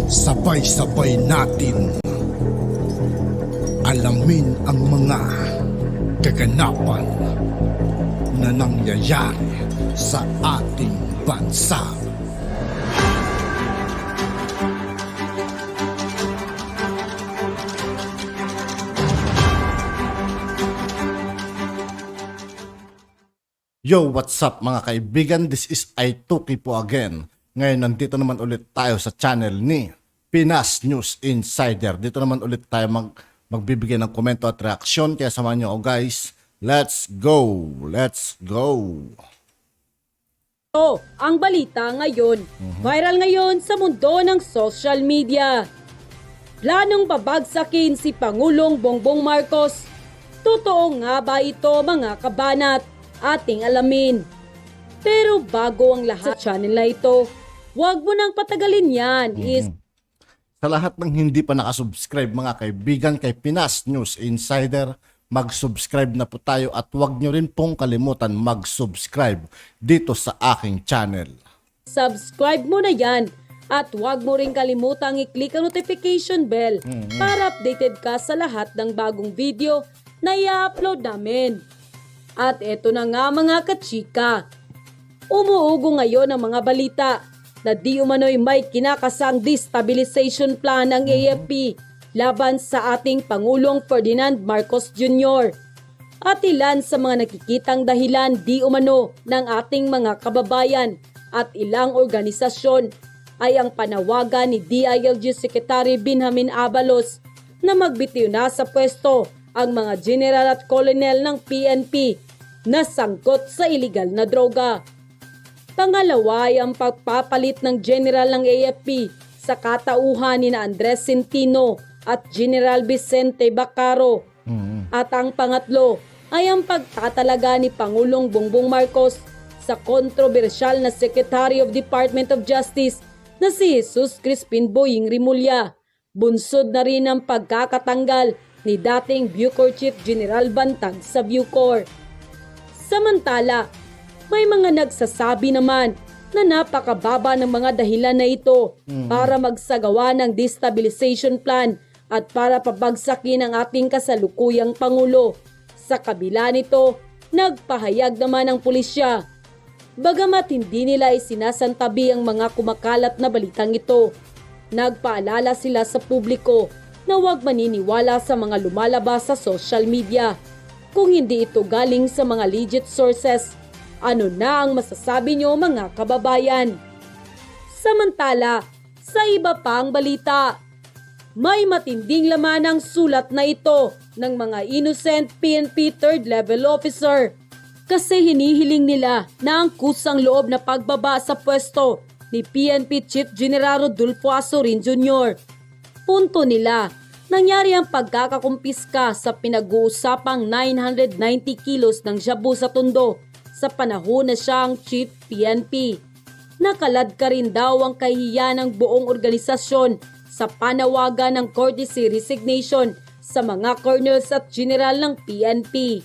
Sabay-sabay natin alamin ang mga kaganapan na nangyayari sa ating bansa. Yo, what's up mga kaibigan? This is Aituki po again. Ngayon nandito naman ulit tayo sa channel ni Pinas News Insider. Dito naman ulit tayo magbibigay ng komento at reaksyon. Kaya samahan nyo ako guys. Let's go! Let's go! Ang balita ngayon, viral ngayon sa mundo ng social media. Planong babagsakin si Pangulong Bongbong Marcos. Totoo nga ba ito mga kabanat? Ating alamin. Pero bago ang lahat sa channel na ito, huwag mo nang patagalin yan. Sa lahat ng hindi pa nakasubscribe mga kaibigan kay Pinas News Insider, mag-subscribe na po tayo at huwag nyo rin pong kalimutan mag-subscribe dito sa aking channel. Subscribe mo na yan at huwag mo rin kalimutang i-click ang notification bell para updated ka sa lahat ng bagong video na i-upload namin. At eto na nga mga kachika, umuugo ngayon ang mga balita na di umano'y may kinakasang destabilization plan ng AFP laban sa ating Pangulong Ferdinand Marcos Jr. At ilan sa mga nakikitang dahilan di umano ng ating mga kababayan at ilang organisasyon ay ang panawagan ni DILG Secretary Benjamin Abalos na magbitiw na sa pwesto ang mga general at colonel ng PNP na sangkot sa iligal na droga. Pangalawa ay ang pagpapalit ng general ng AFP sa katauhan ni Andres Centino at General Vicente Bacaro. At ang pangatlo ay ang pagtatalaga ni Pangulong Bongbong Marcos sa kontrobersyal na Secretary of Department of Justice na si Jesus Crispin Boying Rimulya. Bunsod na rin ang pagkakatanggal ni dating Bucor Chief General Bantag sa Bucor. Samantala, may mga nagsasabi naman na napakababa ng mga dahilan na ito para magsagawa ng destabilization plan at para pabagsakin ang ating kasalukuyang Pangulo. Sa kabila nito, nagpahayag naman ang pulisya. Bagamat hindi nila isinasantabi ang mga kumakalat na balitang ito, nagpaalala sila sa publiko na huwag maniniwala sa mga lumalabas sa social media. Kung hindi ito galing sa mga legit sources, ano na ang masasabi nyo mga kababayan? Samantala, sa iba pang balita, may matinding laman ang sulat na ito ng mga innocent PNP third level officer kasi hinihiling nila na ang kusang loob na pagbaba sa pwesto ni PNP Chief General Rodolfo Azorin Jr. Punto nila, nangyari ang pagkakakumpiska sa pinag-uusapang 990 kilos ng shabu sa Tondo sa panahon na siyang Chief PNP. Nakalad ka rin daw ang kahihiyan ng buong organisasyon sa panawagan ng courtesy resignation sa mga colonels at general ng PNP.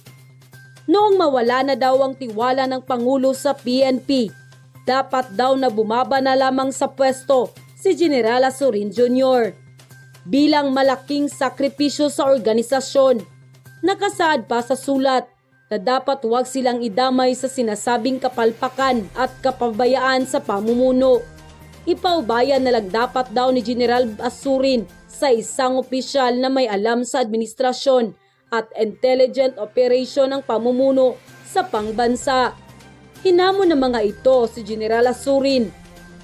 Noong mawala na daw ang tiwala ng Pangulo sa PNP, dapat daw na bumaba na lamang sa pwesto si General Azorin Jr. Bilang malaking sakripisyo sa organisasyon, nakasaad pa sa sulat na dapat huwag silang idamay sa sinasabing kapalpakan at kapabayaan sa pamumuno. Ipaubayan na lang dapat daw ni General Azorin sa isang opisyal na may alam sa administrasyon at intelligent operation ng pamumuno sa pangbansa. Hinamon ng mga ito si General Azorin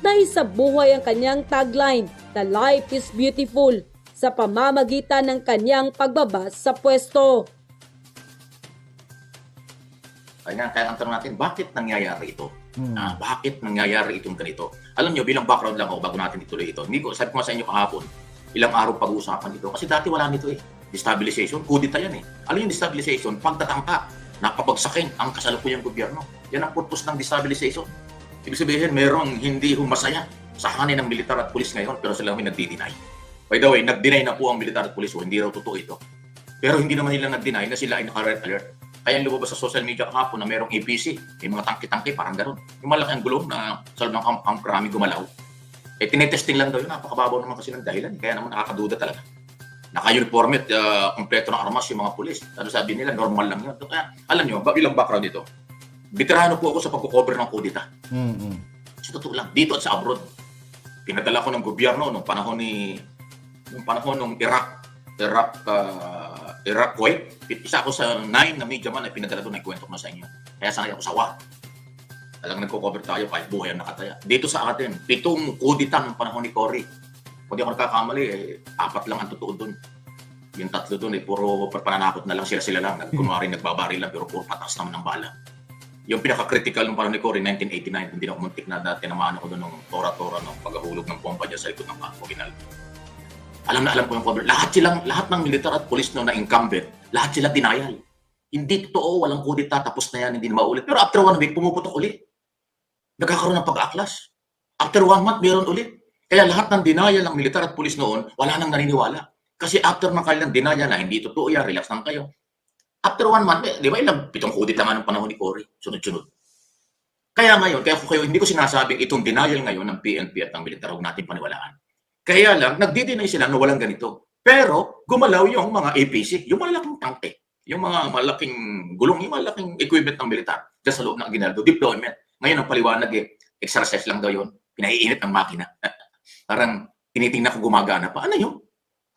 dahil sa buhay ang kanyang tagline na "Life is Beautiful" sa pamamagitan ng kanyang pagbaba sa pwesto. Kaya ang tanong natin, bakit nangyayari ito? Bakit nangyayari itong ganito? Alam nyo, bilang background lang ako bago natin ituloy ito. Sabi ko sa inyo kahapon, ilang araw pag-uusapan ito. Kasi dati wala nito eh. Destabilization, kudita yan eh. Alam yung destabilization, pagtatangka, napabagsakin ang kasalukuyang gobyerno. Yan ang purpose ng destabilization. Ibig sabihin, merong hindi humasaya sa hangin ng militar at pulis ngayon, pero sila may nagdi-deny. By the way, nag-deny na po ang militar at pulis, hindi raw totoo ito. Pero hindi naman nila nag-deny na sila ay naka-red alert. Kaya lumabas sa social media kahapon na merong APC, may mga tangke-tangke, parang gano'n. Yung malaki ang gulong na sa loob ng camp, marami gumalaw. Eh, tinetesting lang daw yun. Napakababaw naman kasi ng dahilan. Kaya naman nakakaduda talaga. Naka-uniforme at kompleto ng armas yung mga pulis. Ano sabi nila, normal lang yun. Kaya, alam nyo, ilang background dito. Veterano po ako sa pagko-cover ng kudita. Mm-mm. Sa totoo lang, dito at sa abroad. Pinadala ko ng gobyerno nung panahon ng Iraq, Kuwait. Isa ako sa 9 na media man ay pinadala doon, nagkwento ko na sa inyo. Kaya sanay ako sawa. Talagang nagko-cover tayo kahit buhay ang nakataya. Dito sa atin, 7 kudita ng panahon ni Cory. Kung di ako nagkakamali, 4 lang ang totoo doon. Yung 3 doon, puro pananakot na lang sila lang. Kunwari nagbabaril lang, pero puro patas naman ng bala. Yung pinaka-critical ng panahon ni Cory, 1989, hindi na umuntik na tinamaan ako doon ng tora-tora ng paghahulog ng pompa dyan sa likod ng Campo Ginaldo. Alam na alam ko yung cover. Lahat ng militar at polis no na incumbent, lahat sila denial. Hindi totoo, walang kudita, tapos na yan, hindi na maulit. Pero after 1 week, pumuputok ulit. Nagkakaroon ng pag-aklas. After 1 month, meron ulit. Kaya lahat ng denial ng militar at pulis noon, wala nang naniniwala. Kasi after ng kanilang denial na hindi totoo yan, relax lang kayo. After 1 month, di ba ilang 7 kudita nga ng panahon ni Cory, sunod-sunod. Kaya ngayon, hindi ko sinasabing itong denial ngayon ng PNP at ng militar, huwag natin paniwalaan. Kaya lang, nagdi-deny sila na walang ganito. Pero, gumalaw yung mga APC, yung malaking tangke, yung mga malaking gulong, yung malaking equipment ng militar dyan sa loob ng Aguinaldo, deployment. Ngayon, ang paliwanag exercise lang daw yun. Pinaiinit ang makina. Parang tinitingnan ko gumagana pa. Ano yun?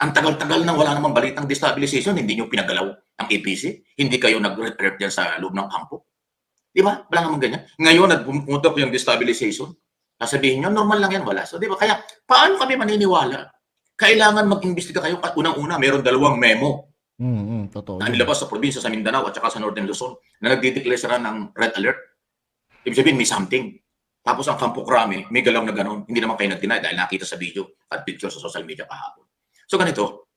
Ang tagal-tagal nang wala namang balitang destabilization, hindi nyo pinagalaw ang APC, hindi kayo nag-rep dyan sa loob ng kampo. Di ba? Wala namang ganyan. Ngayon, nagpumutok yung destabilization. Sasabihin nyo, normal lang yan, wala. So, di ba? Kaya, paano kami maniniwala? Kailangan mag-imbestiga kayo. Unang-una, meron 2 memo Totoo. na nilabas sa probinsya sa Mindanao at saka sa Northern Luzon na nagdideclare sila ng red alert. Ibig sabihin, may something. Tapos ang Campo Crame, may galaw na gano'n. Hindi naman kayo nag-deny dahil nakita sa video at picture sa social media kahapon. So, ganito.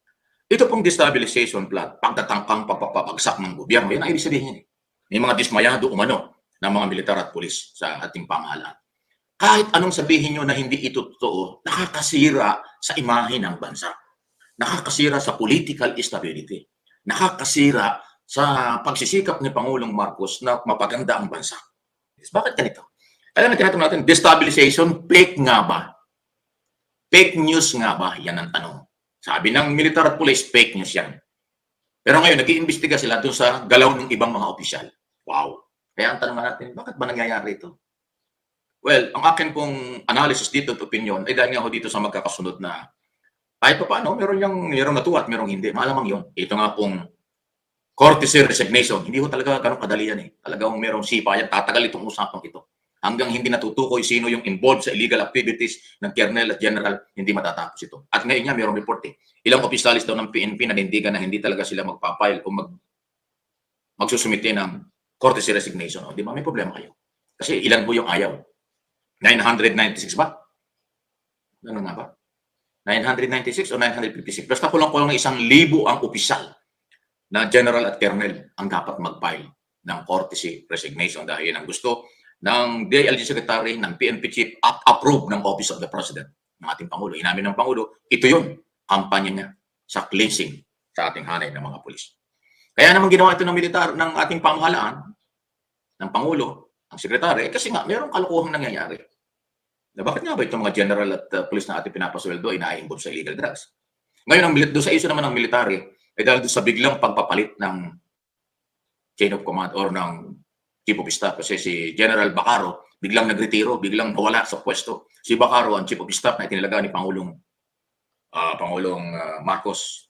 Ito pong destabilization plan, pagtatangkang pagpapagsak ng gobyerno, yan ang ibig sabihin niya. May mga dismayado umano ng mga militar at pulis sa ating pamahalaan. Kahit anong sabihin nyo na hindi ito totoo, nakakasira sa imahe ng bansa. Nakakasira sa political stability. Nakakasira sa pagsisikap ni Pangulong Marcos na mapaganda ang bansa. Bakit ganito? Alam natin natin, destabilization, fake nga ba? Fake news nga ba? Yan ang tanong. Sabi ng militar at police, fake news yan. Pero ngayon, nag-iimbestiga sila doon sa galaw ng ibang mga opisyal. Wow. Kaya ang tanong natin, bakit ba nangyayari ito? Well, ang akin pong analysis dito at opinion, ay dahil nga ako dito sa magkakasunod na kahit pa paano, merong natuwa at merong hindi. Malamang yun. Ito nga pong courtesy resignation. Hindi ko talaga ganun kadali yan eh. Talagang merong sipa yan. Tatagal itong usapang ito. Hanggang hindi natutukoy sino yung involved sa illegal activities ng Colonel at General, hindi matatapos ito. At ngayon nga, merong report eh. Ilang opisyalis daw ng PNP nanindigan na hindi talaga sila magpapile o magsusumite ng courtesy resignation. O, di ba? May problema kayo. Kasi ilan po yung ayaw? 996 ba? Ano nga ba? 996 o 956? Basta kulang-kulang na 1,000 ang opisyal na General at Colonel ang dapat mag-file ng courtesy resignation dahil ang gusto ng DILG Secretary, ng PNP Chief, approve ng Office of the President, ng ating Pangulo. Inamin ng Pangulo, ito yun, kampanya niya sa cleansing sa ating hanay ng mga pulis. Kaya naman ginawa ito ng militar, ng ating pamahalaan, ng Pangulo, ang Secretary, kasi nga, mayroong kalokohang nangyayari. Na bakit nga ba itong mga general at pulis na ating pinapasweldo ay na-involve sa illegal drugs? Ngayon, doon sa issue naman ng military, ay dahil doon sa biglang pagpapalit ng chain of command or ng Chief of Staff kasi si General Bacaro biglang nagretiro, biglang nawala sa pwesto. Si Bacaro ang Chief of Staff na itinalaga ni Pangulong Marcos.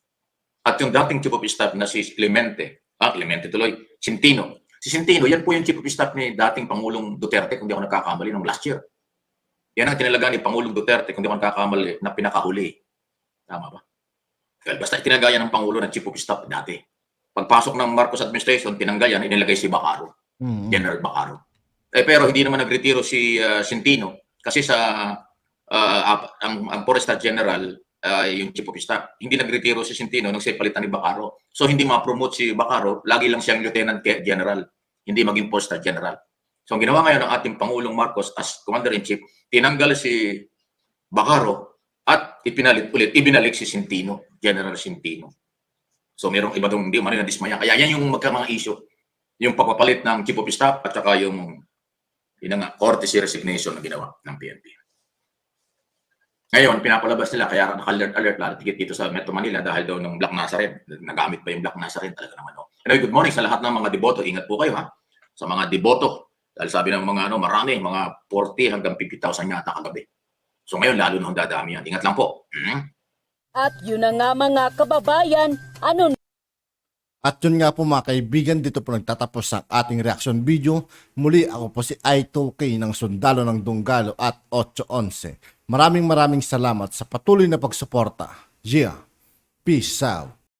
At yung dating Chief of Staff na si Clemente tuloy, Centino. Si Centino, yan po yung Chief of Staff ni dating Pangulong Duterte, kung di ako nagkakamali, ng last year. Yan ang tinalaga ni Pangulong Duterte, kung di ako nagkakamali, na pinakahuli. Tama ba? Well, basta itinagaya ng Pangulo ng Chief of Staff dati. Pagpasok ng Marcos administration, tinanggayan, inilagay si Bacaro. General Bacaro. Pero hindi naman nagretiro si Centino kasi sa ang Forestar General, yung Chief of Staff, hindi nagretiro si Centino nang siya palitan ni Bacaro. So hindi ma-promote si Bacaro, lagi lang siyang Lieutenant General, hindi maging Forestar General. So ang ginawa ngayon ng ating Pangulong Marcos as Commander-in-Chief, tinanggal si Bacaro at ibinalik si Centino, General Centino. So merong iba doon, hindi man rin na-dismaya. Kaya yan yung mga issue. Yung pagpapalit ng Chief of Staff at saka yung courtesy resignation na ginawa ng PNP. Ngayon, pinapalabas nila kaya naka-alert lahat tigit dito sa Metro Manila dahil daw ng Black Nazareth. Nagamit pa yung Black Nazareth talaga naman. No? Anyway, good morning sa lahat ng mga deboto. Ingat po kayo ha. Sa mga deboto. Dahil sabi ng mga marami, mga 40 hanggang 50,000 yata kagabi. So ngayon, lalo na dadami yan. Ingat lang po. At yun na nga mga kababayan, ano At yun nga po mga kaibigan, dito po nagtatapos ang ating reaction video. Muli ako po si I2K ng Sundalo ng Dunggalo at 811. Maraming salamat sa patuloy na pagsuporta. Yeah, peace out.